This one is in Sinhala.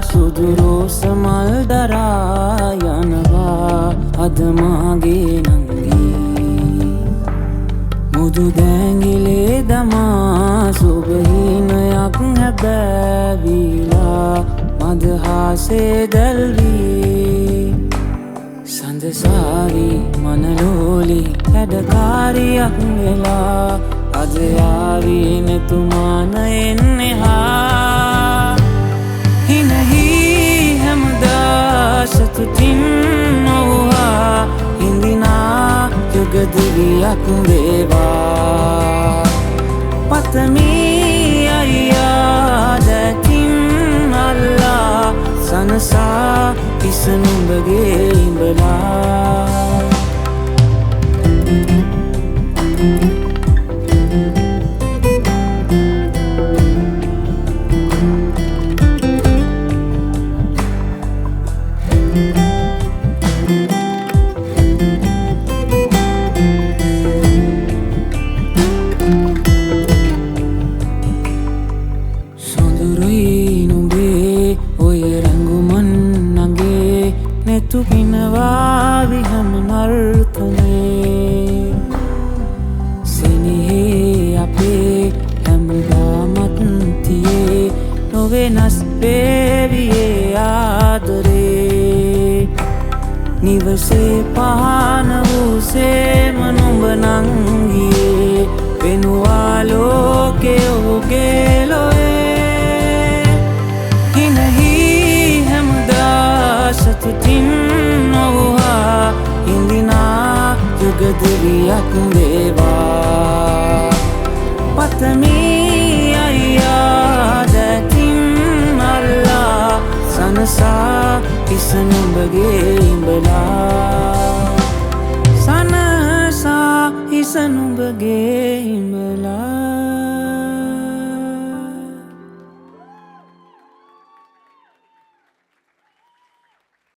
සුදුරෝස මල් දරා යනවා අද මාගේ නංගී මුදු දැඟිලේ දමා සුබහිනයක් හැබෑවිලා මදහසේ දැල්වී සඳසාවි මනලෝලි හැඩකාරියක් වෙලා අද යාවී නැතුමාන එන්නෙහා හිනහි හැමදා සතුටින් නොවුහා හිඳිනා යුගදිවියක් වේවා පතමී අයියා දැකින් අල්ලා සනසා ඉසනුඹගේ ඉඹලා tu pinavavi ham narthane sinihe ape hamdamat thiye novenas beviye adare nivase pahana use manumba nangiye venuwa loke oge loe hinahi hamda satutin යුගදිවියක් වේවා පතමී අයියා දැකින් අල්ලා සනසා ඉසනුඹගේ ඉඹලා සනසා ඉසනුඹගේ ඉඹලා